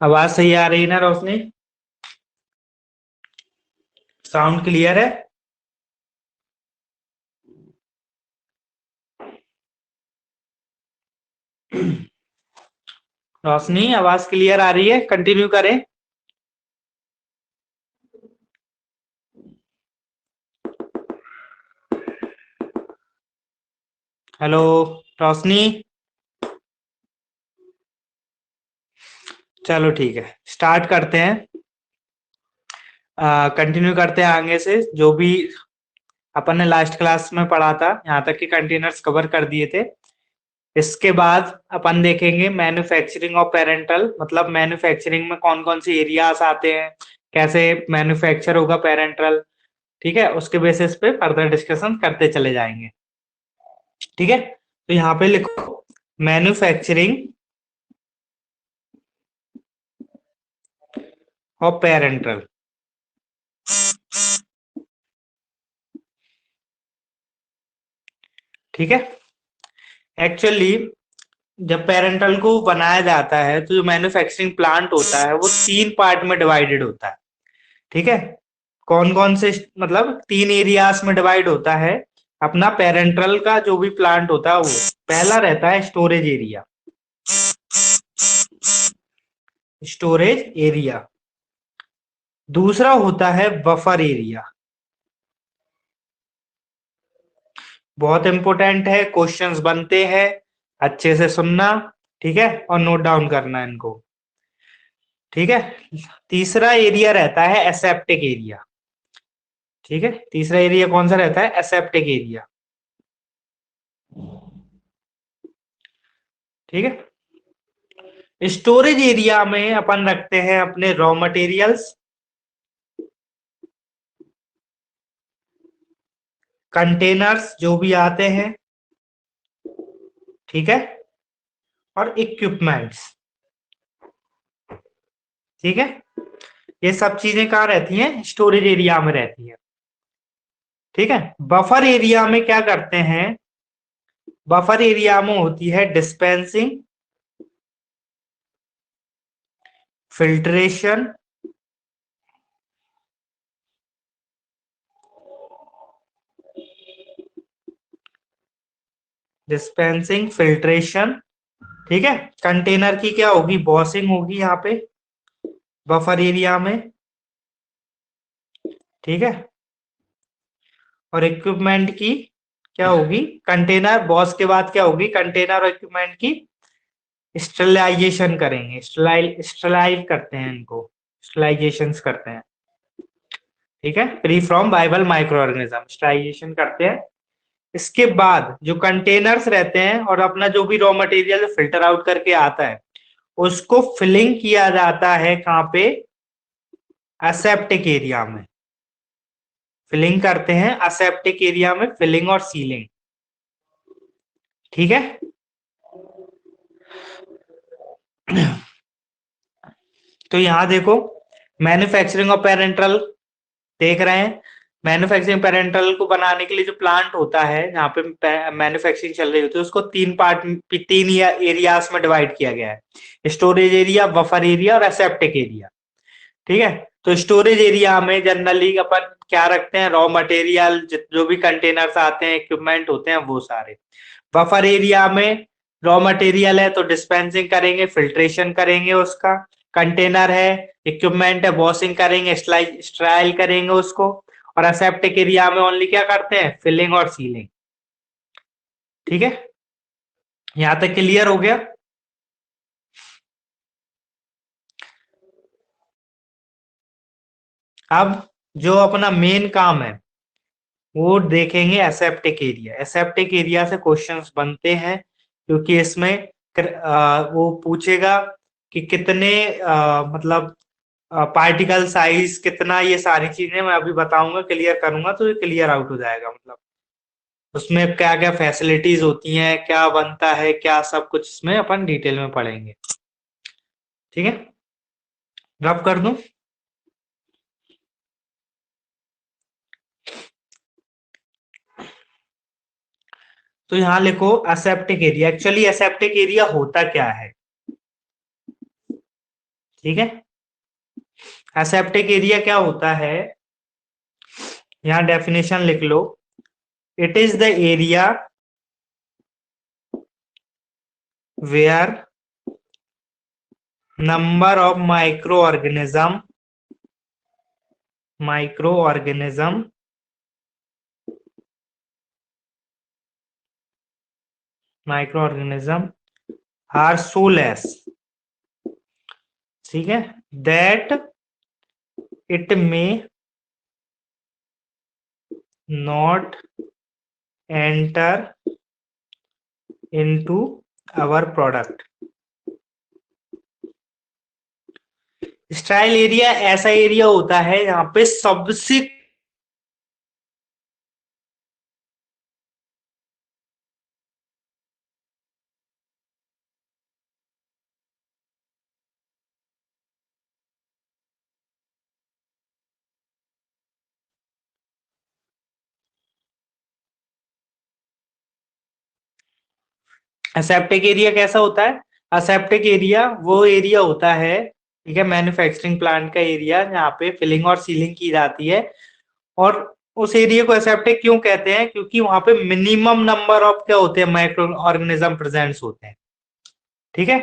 आवाज सही आ रही है ना रोशनी? साउंड क्लियर है? रोशनी, आवाज क्लियर आ रही है? कंटिन्यू करें? हेलो रोशनी। चलो ठीक है, स्टार्ट करते हैं। कंटिन्यू करते हैं आगे से जो भी अपन ने लास्ट क्लास में पढ़ा था, यहाँ तक के कंटेनर्स कवर कर दिए थे। इसके बाद अपन देखेंगे मैन्युफैक्चरिंग ऑफ पेरेंटल, मतलब मैन्युफैक्चरिंग में कौन कौन से एरियाज आते हैं, कैसे मैन्युफैक्चर होगा पेरेंटल। ठीक है, उसके बेसिस पे फर्दर डिस्कशन करते चले जाएंगे। ठीक है, तो यहाँ पे लिखो मैन्युफैक्चरिंग ऑफ पेरेंटल। ठीक है, एक्चुअली जब पेरेंटल को बनाया जाता है तो जो मैन्युफैक्चरिंग प्लांट होता है वो तीन पार्ट में डिवाइडेड होता है। ठीक है, कौन कौन से, मतलब तीन एरियाज में डिवाइड होता है। अपना पेरेंटल का जो भी प्लांट होता है वो पहला रहता है स्टोरेज एरिया। Storage area. दूसरा होता है बफर एरिया। बहुत इंपॉर्टेंट है, क्वेश्चंस बनते हैं, अच्छे से सुनना। ठीक है, और नोट डाउन करना इनको। ठीक है, तीसरा एरिया रहता है एसेप्टिक एरिया। ठीक है, तीसरा एरिया कौन सा रहता है? Aseptic area. ठीक है, स्टोरेज एरिया में अपन रखते हैं अपने रॉ मटेरियल्स, कंटेनर्स जो भी आते हैं। ठीक है, और इक्विपमेंट्स। ठीक है, ये सब चीजें कहाँ रहती हैं? स्टोरेज एरिया में रहती हैं। ठीक है, बफर एरिया में क्या करते हैं? बफर एरिया में होती है डिस्पेंसिंग, फिल्ट्रेशन, डिस्पेंसिंग, फिल्ट्रेशन। ठीक है, कंटेनर की क्या होगी? बॉसिंग होगी यहाँ पे बफर एरिया में। ठीक है, और इक्विपमेंट की क्या होगी? कंटेनर बॉस के बाद क्या होगी? कंटेनर और इक्विपमेंट की स्टरलाइजेशन करेंगे, स्टरलाइज करते हैं इनको, स्टरलाइजेशन करते हैं। ठीक है, free from viable microorganism sterilization करते हैं। इसके बाद जो कंटेनर्स रहते हैं और अपना जो भी रॉ मटेरियल फिल्टर आउट करके आता है उसको फिलिंग किया जाता है। कहाँ पे? एसेप्टिक एरिया में फिलिंग करते हैं, एसेप्टिक एरिया में फिलिंग और सीलिंग। ठीक है, तो यहां देखो मैन्युफैक्चरिंग ऑफ पेरेंटल देख रहे हैं। मैन्युफैक्चरिंग पेरेंटल को बनाने के लिए जो प्लांट होता है जहाँ पे मैन्युफैक्चरिंग चल रही होती है उसको तीन पार्ट, तीन एरियाज में डिवाइड किया गया है। स्टोरेज एरिया, बफर एरिया और एसेप्टिक एरिया। ठीक है, तो स्टोरेज एरिया में जनरली अपन क्या रखते हैं? रॉ मटेरियल, जो भी कंटेनर्स आते हैं, इक्विपमेंट होते हैं, वो सारे। बफर एरिया में रॉ मटेरियल है तो डिस्पेंसिंग करेंगे, फिल्ट्रेशन करेंगे उसका। कंटेनर है, इक्विपमेंट है, वॉशिंग करेंगे, स्ट्राइल करेंगे उसको। और एसेप्टिक एरिया में ओनली क्या करते हैं? फिलिंग और सीलिंग। ठीक है, यहां तक क्लियर हो गया? अब जो अपना मेन काम है वो देखेंगे एसेप्टिक एरिया। एसेप्टिक एरिया से क्वेश्चंस बनते हैं क्योंकि इसमें वो पूछेगा कि कितने मतलब पार्टिकल साइज कितना, ये सारी चीजें मैं अभी बताऊंगा, क्लियर करूंगा तो ये क्लियर आउट हो जाएगा। मतलब उसमें क्या क्या फैसिलिटीज होती हैं, क्या बनता है, क्या सब कुछ इसमें अपन डिटेल में पढ़ेंगे। ठीक है, रब कर दूं? तो यहां लिखो aseptic area. Actually aseptic area होता क्या है? ठीक है। एसेप्टिक एरिया क्या होता है, यहां डेफिनेशन लिख लो। It is the area where number of micro organism are so less, ठीक है, that it may not enter into our product. Sterile area ऐसा एरिया होता है जहां पे सबसे असेप्टिक एरिया कैसा होता है, असेप्टिक एरिया वो एरिया होता है, ठीक है, मैन्युफैक्चरिंग प्लांट का एरिया जहाँ पे फिलिंग और सीलिंग की जाती है। और उस एरिया को एसेप्टिक क्यों कहते हैं, क्योंकि वहां पे मिनिमम नंबर ऑफ क्या होते हैं, माइक्रो ऑर्गेनिज्म प्रेजेंट्स होते हैं। ठीक है।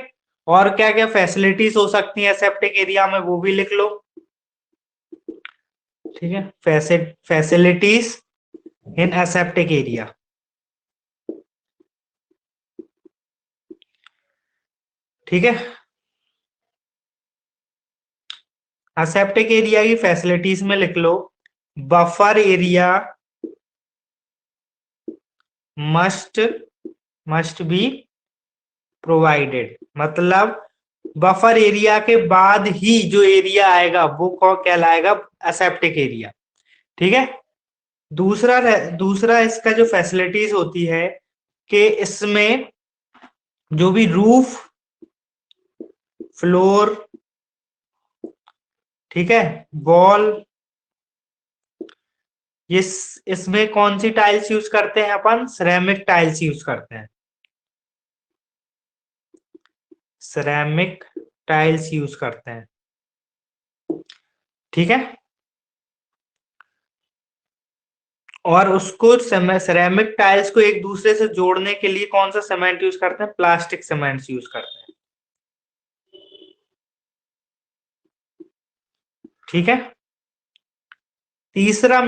और क्या क्या फैसिलिटीज हो सकती है एसेप्टिक एरिया में, वो भी लिख लो। ठीक है, फैसिलिटीज इन एसेप्टिक एरिया। ठीक है, एसेप्टिक एरिया की फैसिलिटीज में लिख लो, buffer area must must be provided. मतलब बफर एरिया के बाद ही जो एरिया आएगा वो कौन कहलाएगा, एसेप्टिक एरिया। ठीक है। दूसरा इसका जो फैसिलिटीज होती है कि इसमें जो भी रूफ, फ्लोर, ठीक है, वॉल, इसमें कौन सी टाइल्स यूज करते हैं अपन, सिरेमिक टाइल्स यूज करते हैं, सिरेमिक टाइल्स यूज करते हैं। ठीक है। और उसको सिरेमिक टाइल्स को एक दूसरे से जोड़ने के लिए कौन सा सीमेंट यूज करते हैं, प्लास्टिक सीमेंट यूज करते हैं। ठीक है। तीसरा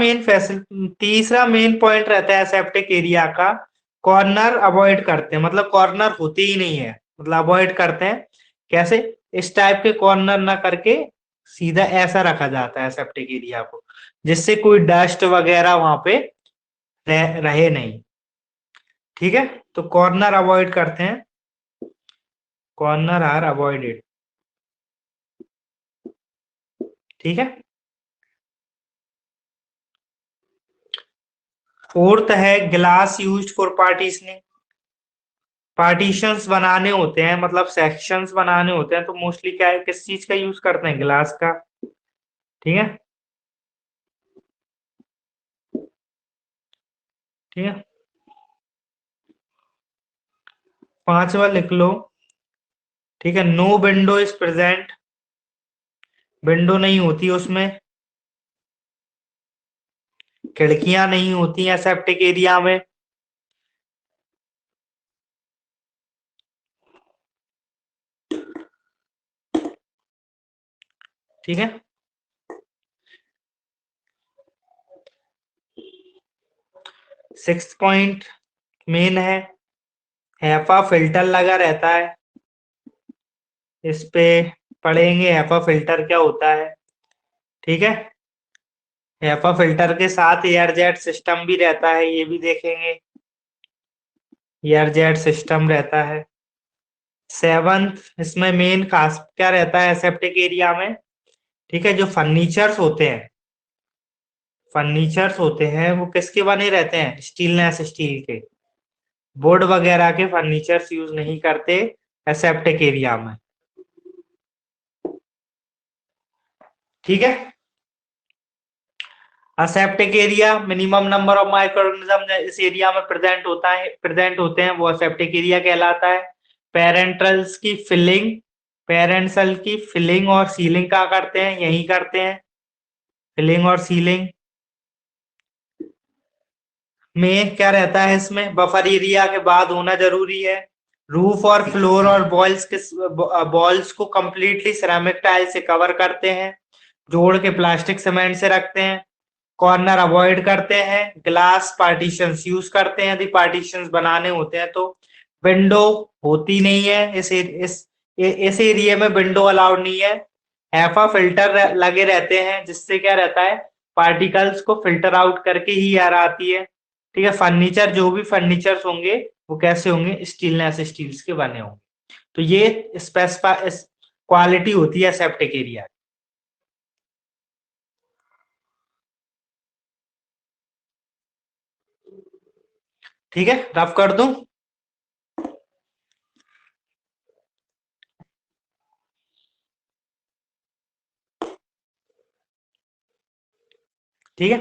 मेन पॉइंट रहता है एसेप्टिक एरिया का, कॉर्नर अवॉइड करते हैं, मतलब कॉर्नर होते ही नहीं है, मतलब अवॉइड करते हैं। कैसे, इस टाइप के कॉर्नर ना करके सीधा ऐसा रखा जाता है एसेप्टिक एरिया को, जिससे कोई डस्ट वगैरह वहां पे रहे नहीं। ठीक है, तो कॉर्नर अवॉइड करते हैं, कॉर्नर आर अवॉइडेड। ठीक है। फोर्थ है glass used for partitioning. Partitions बनाने होते हैं, मतलब सेक्शंस बनाने होते हैं, तो मोस्टली क्या है, किस चीज का यूज करते हैं, ग्लास का। ठीक है। ठीक है, पांचवा लिख लो। ठीक है, no window is present, window नहीं होती उसमें, खिड़कियां नहीं होती हैं सेप्टिक एरिया में। ठीक है। सिक्स पॉइंट मेन है, हैफा फिल्टर लगा रहता है, इस पे पढ़ेंगे हैफा फिल्टर क्या होता है। ठीक है, हैफा फिल्टर के साथ एयर जेट सिस्टम भी रहता है, ये भी देखेंगे, एयर जेट सिस्टम रहता है। सेवंथ इसमें मेन खास क्या रहता है एसेप्टिक एरिया में, ठीक है, जो फर्नीचर्स होते हैं वो किसके बने रहते हैं, स्टीलनेस स्टील के, वुड वगैरह के फर्नीचर्स यूज नहीं करते एसेप्टिक एरिया में। ठीक है, aseptic area minimum number of microorganism इस एरिया में प्रेजेंट होते हैं, वो असेप्टिक एरिया कहलाता है। पेरेंट्रल्स की फिलिंग, पेरेंट सेल की फिलिंग और सीलिंग क्या करते हैं, यही करते हैं, फिलिंग और सीलिंग में क्या रहता है, इसमें बफर एरिया के बाद होना जरूरी है। रूफ और फ्लोर और बॉल्स को कंप्लीटली सिरेमिक टाइल से कवर करते हैं, जोड़ के प्लास्टिक सीमेंट से रखते हैं। कॉर्नर अवॉइड करते हैं, ग्लास पार्टीशंस यूज करते हैं यदि पार्टीशंस बनाने होते हैं तो। विंडो होती नहीं है इस एरिया में, विंडो अलाउड नहीं है। हैफा फिल्टर लगे रहते हैं जिससे क्या रहता है, पार्टिकल्स को फिल्टर आउट करके ही एयर आती है। ठीक है, फर्नीचर जो भी फर्नीचर्स होंगे वो कैसे होंगे, स्टीलनेस स्टील्स के बने होंगे। तो ये स्पेसिफाई क्वालिटी होती है सेप्टिक एरिया। ठीक है, रफ कर दूं। ठीक है,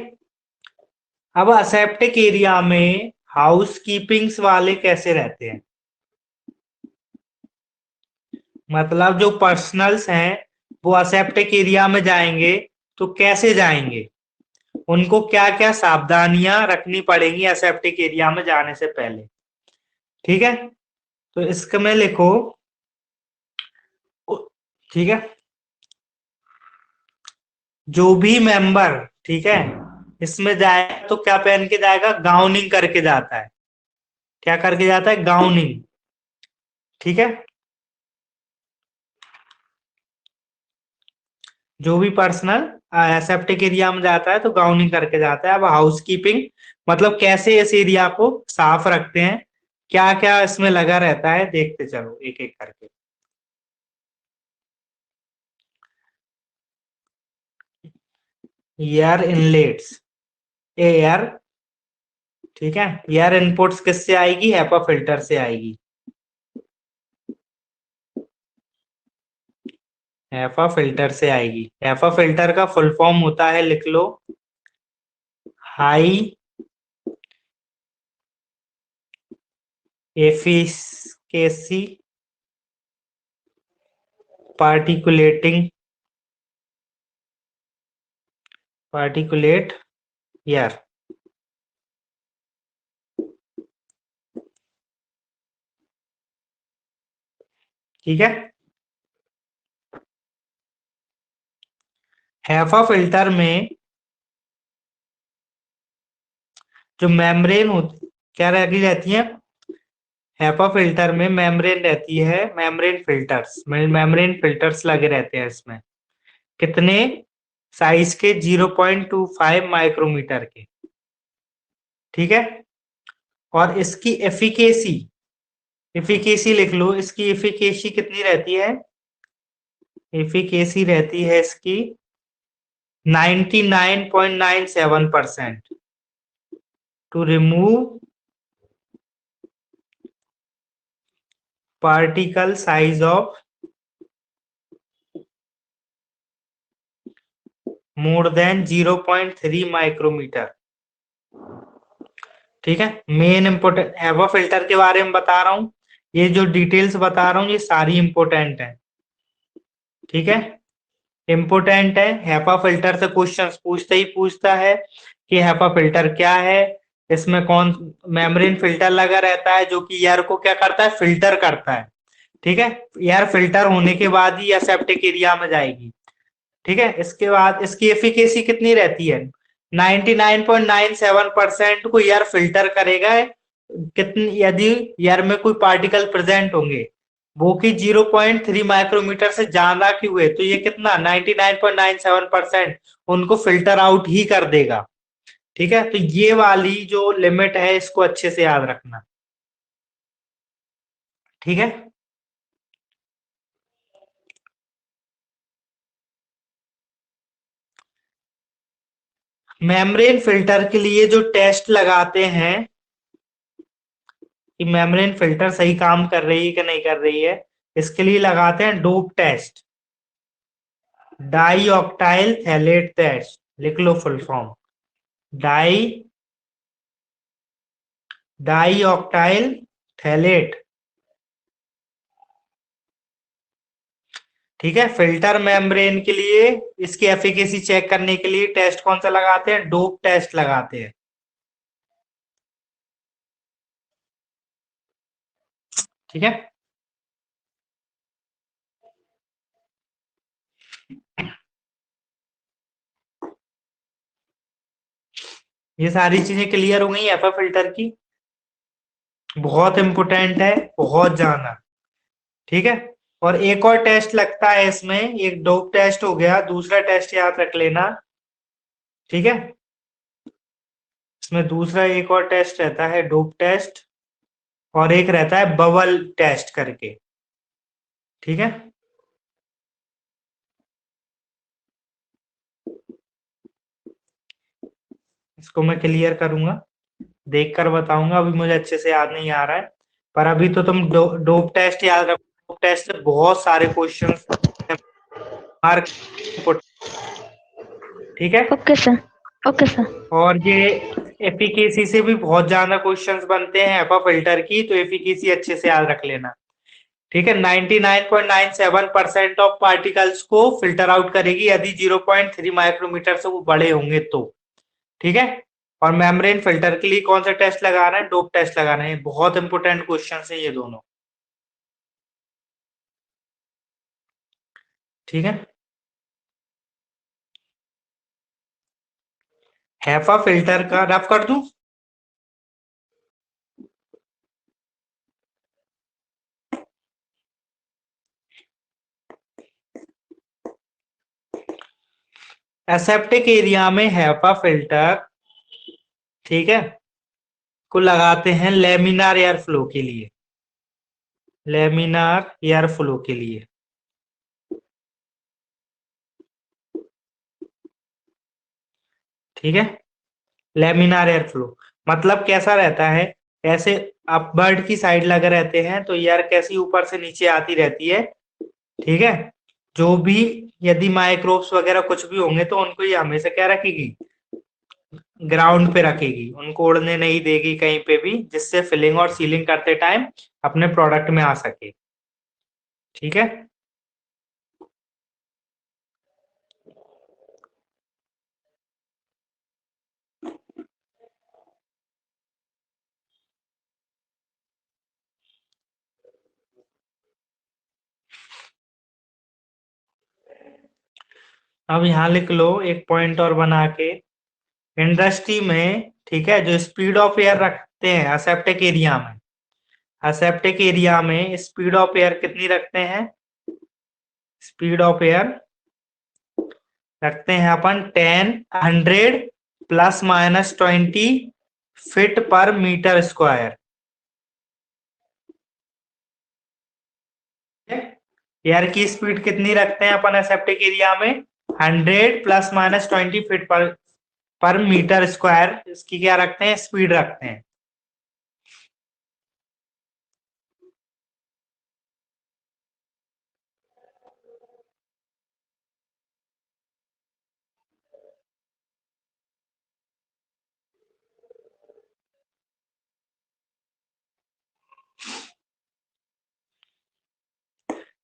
अब असेप्टिक एरिया में हाउस कीपिंग्स वाले कैसे रहते हैं, मतलब जो पर्सनल्स हैं वो असेप्टिक एरिया में जाएंगे तो कैसे जाएंगे, उनको क्या क्या सावधानियां रखनी पड़ेंगी असेप्टिक एरिया में जाने से पहले। ठीक है, तो इसमें लिखो। ठीक है, जो भी मेंबर, ठीक है, इसमें जाए तो क्या पहन के जाएगा, गाउनिंग करके जाता है। क्या करके जाता है, गाउनिंग। ठीक है, जो भी पर्सनल सेप्टिक एरिया में जाता है तो गाउनिंग करके जाता है। अब हाउस कीपिंग मतलब कैसे इस एरिया को साफ रखते हैं, क्या क्या इसमें लगा रहता है, देखते चलो एक एक करके। एयर इनलेट्स, एयर, ठीक है, एयर इनपुट्स किससे आएगी, हेपा फिल्टर से आएगी। हेपा फिल्टर से आएगी। हेपा फिल्टर का फुल फॉर्म होता है, लिख लो, हाई एफिशिएंसी पार्टिकुलेटिंग पार्टिकुलेट एयर। ठीक है, हेफा फिल्टर में जो मेम्ब्रेन होती, क्या रखी रहती है, हेपा फिल्टर में मेम्ब्रेन रहती है, मेम्ब्रेन फिल्टर्स लगे रहते हैं इसमें। कितने साइज के, 0.25 माइक्रोमीटर के। ठीक है, और इसकी एफिकेसी, एफिकेसी लिख लो, इसकी एफिकेसी कितनी रहती है, एफिकेसी रहती है इसकी 99.97% to remove particle size of more than 0.3 micrometre. ठीक है, मेन इंपोर्टेंट एवा फिल्टर के बारे में बता रहा हूं, ये जो डिटेल्स बता रहा हूं ये सारी इंपोर्टेंट है। ठीक है, इंपोर्टेंट है, हेपा फिल्टर से क्वेश्चंस पूछते ही पूछता है कि हेपा फिल्टर क्या है, इसमें कौन मेम्ब्रेन फिल्टर लगा रहता है जो कि एयर को क्या करता है, फिल्टर करता है। ठीक है, एयर फिल्टर होने के बाद ही एसेप्टिक एरिया में जाएगी। ठीक है, इसके बाद इसकी एफिकेसी कितनी रहती है, 99.97% को एयर फिल्टर करेगा। कितनी, यदि एयर में कोई पार्टिकल प्रेजेंट होंगे वो कि 0.3 माइक्रोमीटर से ज्यादा की हुए तो ये कितना 99.97% उनको फिल्टर आउट ही कर देगा। ठीक है, तो ये वाली जो लिमिट है इसको अच्छे से याद रखना। ठीक है, मेम्ब्रेन फिल्टर के लिए जो टेस्ट लगाते हैं कि मेम्ब्रेन फिल्टर सही काम कर रही है कि नहीं कर रही है, इसके लिए लगाते हैं DOP test, di octyl phthalate test. लिख लो full form, di di octyl phthalate ठीक है, फिल्टर मेम्ब्रेन के लिए इसकी एफिकेसी चेक करने के लिए टेस्ट कौन सा लगाते हैं? डोप टेस्ट लगाते हैं। ठीक है, ये सारी चीजें क्लियर हो गई एफए फिल्टर की। बहुत इंपोर्टेंट है, बहुत ज्यादा। ठीक है, और एक और टेस्ट लगता है इसमें, एक डोप टेस्ट हो गया, दूसरा टेस्ट याद रख लेना। ठीक है, इसमें दूसरा एक और टेस्ट रहता है डोप टेस्ट, और एक रहता है बबल टेस्ट करके। ठीक है, इसको मैं क्लियर करूंगा, देखकर बताऊंगा, अभी मुझे अच्छे से याद नहीं आ रहा है। पर अभी तो तुम डोप टेस्ट याद रखो, डोप टेस्ट से बहुत सारे क्वेश्चंस मार्क। ठीक है, ओके सर। Okay sir. और ये एफिकेसी से भी बहुत ज्यादा क्वेश्चंस बनते हैं एफा फिल्टर की, तो एफिकेसी अच्छे से याद रख लेना। ठीक है, 99.97% ऑफ पार्टिकल्स को फिल्टर आउट करेगी यदि 0.3 माइक्रोमीटर से वो बड़े होंगे तो। ठीक है, और मेम्ब्रेन फिल्टर के लिए कौन सा टेस्ट लगा रहे हैं? डोप टेस्ट लगा रहे हैं। बहुत इंपोर्टेंट क्वेश्चन है ये दोनों। ठीक है, हैफा फिल्टर का रफ कर दूं? एसेप्टिक एरिया में हैफा फिल्टर, ठीक है, को लगाते हैं लेमिनार एयर फ्लो के लिए, लेमिनार एयर फ्लो के लिए। ठीक है, लेमिनार एयर फ्लो मतलब कैसा रहता है? ऐसे अपवर्ड की साइड लगे रहते हैं तो एयर कैसी ऊपर से नीचे आती रहती है। ठीक है, जो भी यदि माइक्रोब्स वगैरह कुछ भी होंगे तो उनको ये हमेशा क्या रखेगी? ग्राउंड पे रखेगी, उनको उड़ने नहीं देगी कहीं पे भी, जिससे फिलिंग और सीलिंग करते टाइम अपने प्रोडक्ट में आ सके। ठीक है, अब यहाँ लिख लो एक पॉइंट और बना के, इंडस्ट्री में, ठीक है, जो स्पीड ऑफ एयर रखते हैं असेप्टिक एरिया में, असेप्टिक एरिया में स्पीड ऑफ एयर कितनी रखते हैं? स्पीड ऑफ एयर रखते हैं अपन 100 ±20 फीट पर मीटर स्क्वायर। एयर की स्पीड कितनी रखते हैं अपन एसेप्टिक एरिया में? 100 ±20 फीट पर मीटर स्क्वायर, इसकी क्या रखते हैं? स्पीड रखते हैं।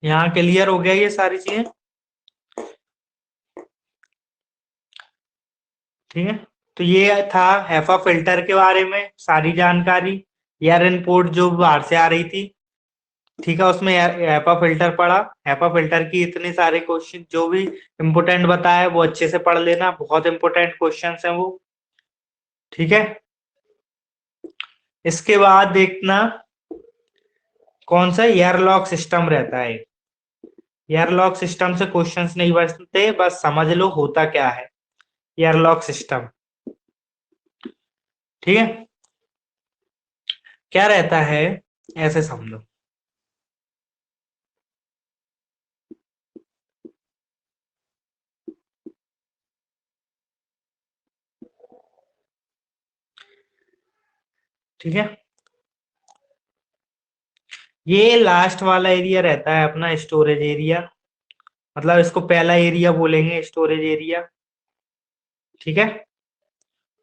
यहाँ क्लियर हो गया ये सारी चीजें? ठीक है, तो ये था हैफा फिल्टर के बारे में सारी जानकारी, एयर इनपुट जो बाहर से आ रही थी। ठीक है, उसमें हैपा फिल्टर पढ़ा, हैपा फिल्टर की इतने सारे क्वेश्चन जो भी इंपोर्टेंट बताया वो अच्छे से पढ़ लेना, बहुत इंपोर्टेंट क्वेश्चन हैं वो। ठीक है, इसके बाद देखना कौन सा एयरलॉक सिस्टम रहता है। एयरलॉक सिस्टम से क्वेश्चंस नहीं बनते, बस समझ लो होता क्या है एयरलॉक सिस्टम। ठीक है, क्या रहता है ऐसे समझो। ठीक है, ये लास्ट वाला एरिया रहता है अपना स्टोरेज एरिया, मतलब इसको पहला एरिया बोलेंगे, स्टोरेज एरिया। ठीक है,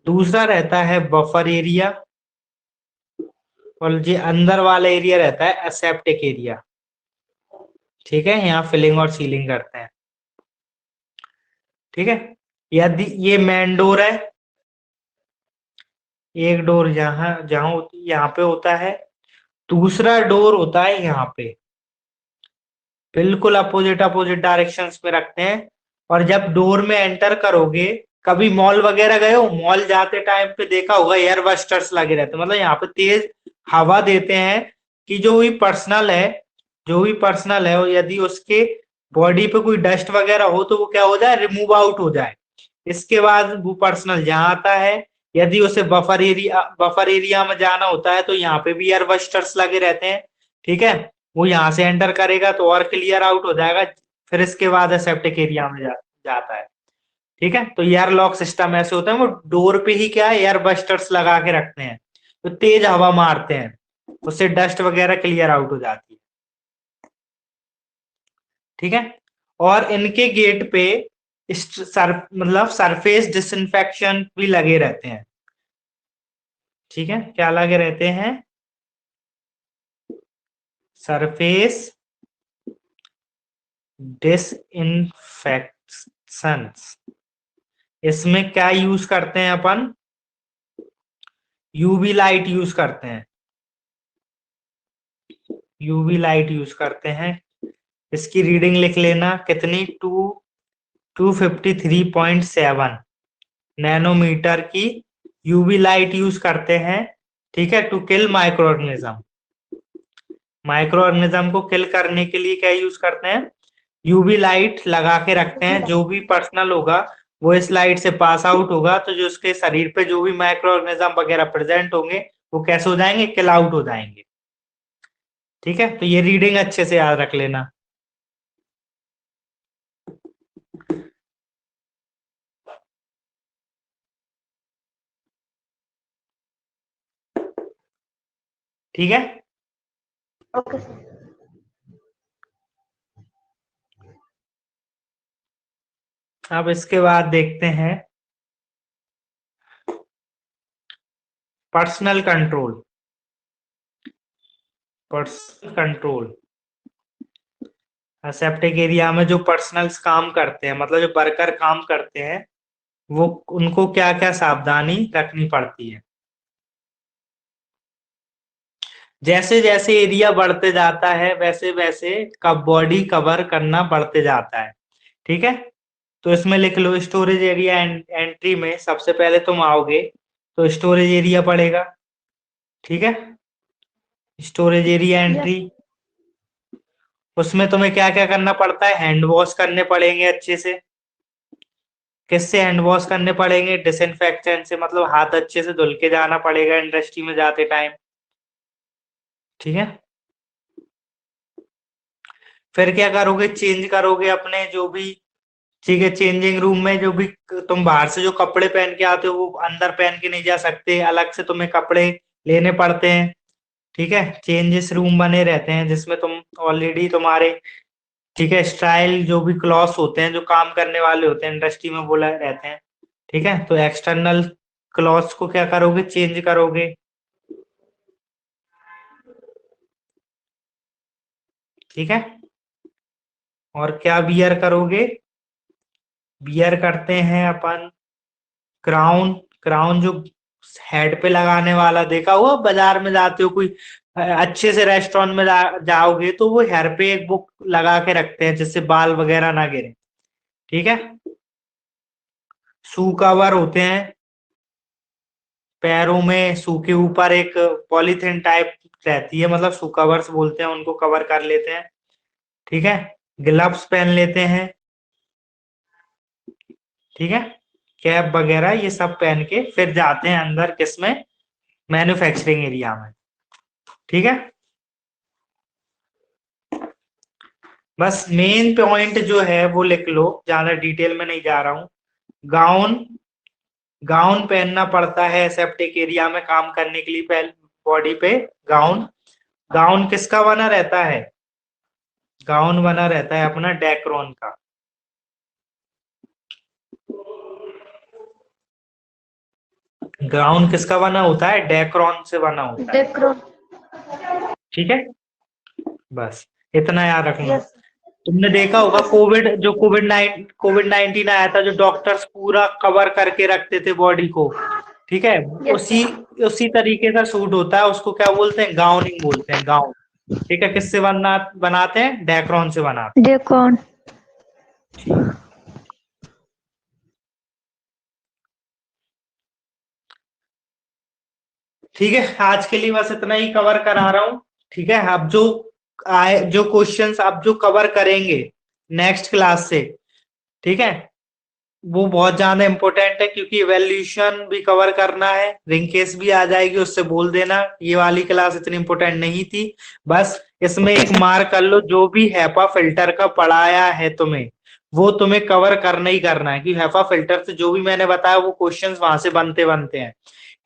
दूसरा रहता है बफर एरिया, और जो अंदर वाला एरिया रहता है एसेप्टिक एरिया। ठीक है, यहाँ फिलिंग और सीलिंग करते हैं। ठीक है, यदि ये मेन डोर है, एक डोर यहाँ जहां यहाँ पे होता है, दूसरा डोर होता है यहाँ पे, बिल्कुल अपोजिट अपोजिट डायरेक्शंस में रखते हैं। और जब डोर में एंटर करोगे, कभी मॉल वगैरह गए हो, मॉल जाते टाइम पे देखा होगा एयर बस्टर्स लगे रहते हैं, मतलब यहाँ पे तेज हवा देते हैं कि जो भी पर्सनल है यदि उसके बॉडी पे कोई डस्ट वगैरह हो तो वो क्या हो जाए, रिमूव आउट हो जाए। इसके बाद वो पर्सनल जहां आता है, यदि उसे बफर एरिया में जाना होता है तो यहाँ पे भी एयर बस्टर्स लगे रहते हैं। ठीक है, वो यहाँ से एंटर करेगा तो और क्लियर आउट हो जाएगा, फिर इसके बाद सेप्टिक एरिया में जाता है। ठीक है, तो एयर लॉक सिस्टम ऐसे होता है, वो डोर पे ही क्या है, एयर बस्टर्स लगा के रखते हैं, तो तेज हवा मारते हैं, उससे डस्ट वगैरह क्लियर आउट हो जाती है। ठीक है, और इनके गेट पे मतलब सरफेस डिसइंफेक्शन भी लगे रहते हैं। ठीक है, क्या लगे रहते हैं, सरफेस डिसइंफेक्शन। इसमें क्या यूज करते हैं अपन, यूवी लाइट यूज करते हैं, यूवी लाइट यूज करते हैं। इसकी रीडिंग लिख लेना कितनी, 253.7 नैनोमीटर की यूवी लाइट यूज करते हैं। ठीक है, to kill microorganism. Microorganism को किल करने के लिए क्या यूज करते हैं, यूवी लाइट लगा के रखते हैं। जो भी पर्सनल होगा वो इस लाइट से पास आउट होगा, तो जो उसके शरीर पे जो भी माइक्रो ऑर्गेनिज्म वगैरह प्रेजेंट होंगे वो कैसे हो जाएंगे, किल आउट हो जाएंगे। ठीक है, तो ये रीडिंग अच्छे से याद रख लेना। ठीक है, ओके सर। अब इसके बाद देखते हैं personal control. Personal control, septic area में जो पर्सनल्स काम करते हैं, मतलब जो वर्कर काम करते हैं, वो उनको क्या क्या सावधानी रखनी पड़ती है। जैसे जैसे एरिया बढ़ते जाता है वैसे वैसे कब बॉडी कवर करना बढ़ते जाता है। ठीक है, तो इसमें लिख लो स्टोरेज एरिया एंट्री में सबसे पहले तुम आओगे तो स्टोरेज एरिया पड़ेगा। ठीक है, स्टोरेज एरिया एंट्री, उसमें तुम्हें क्या क्या करना पड़ता है, हैंड वॉश करने पड़ेंगे अच्छे से। किससे हैंड वॉश करने पड़ेंगे, डिसइंफेक्टेंट से, मतलब हाथ अच्छे से धुल के जाना पड़ेगा इंडस्ट्री में जाते टाइम। ठीक है, फिर क्या करोगे, चेंज करोगे अपने जो भी, ठीक है, चेंजिंग रूम में जो भी तुम बाहर से जो कपड़े पहन के आते हो वो अंदर पहन के नहीं जा सकते, अलग से तुम्हें कपड़े लेने पड़ते हैं। ठीक है, चेंजेस रूम बने रहते हैं जिसमें तुम ऑलरेडी तुम्हारे, ठीक है, स्टाइल जो भी क्लॉथ्स होते हैं जो काम करने वाले होते हैं इंडस्ट्री में बोला रहते हैं। ठीक है, तो एक्सटर्नल क्लॉथ्स को क्या करोगे, चेंज करोगे। ठीक है, और क्या बियर करोगे, बियर करते हैं अपन क्राउन। क्राउन जो हेड पे लगाने वाला, देखा हुआ बाजार में जाते हो कोई अच्छे से रेस्टोरेंट में जाओगे तो वो हेयर पे एक बुक लगा के रखते हैं जिससे बाल वगैरह ना गिरे। ठीक है, शू कवर होते हैं, पैरों में शू के ऊपर एक पॉलीथिन टाइप रहती है, मतलब शू कवर्स बोलते हैं उनको, कवर कर लेते हैं। ठीक है, ग्लव्स पहन लेते हैं। ठीक है, कैप वगैरह ये सब पहन के फिर जाते हैं अंदर, किसमें, मैन्युफैक्चरिंग एरिया में। ठीक है, बस मेन पॉइंट जो है वो लिख लो, ज्यादा डिटेल में नहीं जा रहा हूं। गाउन, गाउन पहनना पड़ता है सेप्टिक एरिया में काम करने के लिए, पहले बॉडी पे गाउन। गाउन किसका बना रहता है, गाउन बना रहता है अपना डेक्रोन का। गाउन किसका बना होता है, डेक्रोन से बना होता है। डेक्रोन। ठीक है, बस इतना याद रखना। यस। तुमने देखा होगा कोविड 19 आया था, जो डॉक्टर्स पूरा कवर करके रखते थे बॉडी को, ठीक है। यस उसी सर। उसी तरीके का सूट होता है, उसको क्या बोलते हैं, गाउनिंग बोलते हैं, गाउन। ठीक है, किससे बनाते हैं, डेक्रॉन से बनाते हैं। डेकॉन। ठीक ठीक है, आज के लिए बस इतना ही कवर करा रहा हूँ। ठीक है, अब जो क्वेश्चंस आप जो कवर करेंगे नेक्स्ट क्लास से, ठीक है, वो बहुत ज्यादा इंपॉर्टेंट है, क्योंकि इवैल्यूएशन भी कवर करना है, रिंग केस भी आ जाएगी, उससे बोल देना ये वाली क्लास इतनी इंपॉर्टेंट नहीं थी। बस इसमें ओके एक सर। मार्क कर लो, जो भी हैपा फिल्टर का पढ़ाया है तुम्हें, वो तुम्हें कवर करना ही करना है, कि हैपा फिल्टर से जो भी मैंने बताया वो क्वेश्चंस वहां से बनते बनते हैं।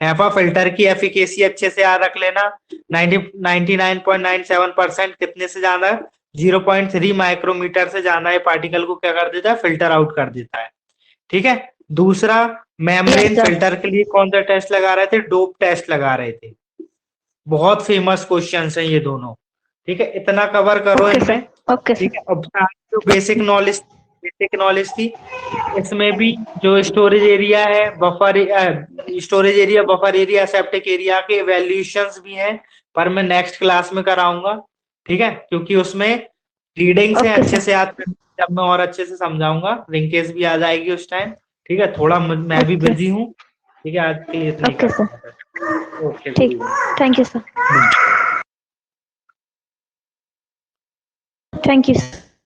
हैपा फिल्टर की एफिकेसी अच्छे से याद रख लेना, 99.97%, कितने से ज्यादा, 0.3 माइक्रोमीटर से ज्यादा ये पार्टिकल को क्या कर देता है, फिल्टर आउट कर देता है। ठीक है। दूसरा, यस मेम्ब्रेन सर। फिल्टर के लिए कौन सा टेस्ट लगा रहे थे, डोप टेस्ट लगा रहे थे। बहुत फेमस क्वेश्चंस हैं ये दोनों। ठीक है, इतना कवर करो ओके इनमें। सर। ओके ठीक सर। है, अब जो बेसिक नॉलेज थी, इसमें भी जो स्टोरेज एरिया है, storage area, buffer area, septic area के वैल्यूएशंस भी हैं, पर मैं नेक्स्ट क्लास में कराऊंगा। ठीक है, क्योंकि उसमें रीडिंग्स हैं, ओके अच्छे सर। से याद करना, जब मैं और अच्छे से समझाऊंगा, रिंकेस भी आ जाएगी उस टाइम। ठीक है, थोड़ा मैं भी ओके। बिजी हूँ। ठीक है, आज के लिए इतना ही ओके सर। करता हूँ। ओके, गुड ठीक। Evening. Thank you sir. Thank you.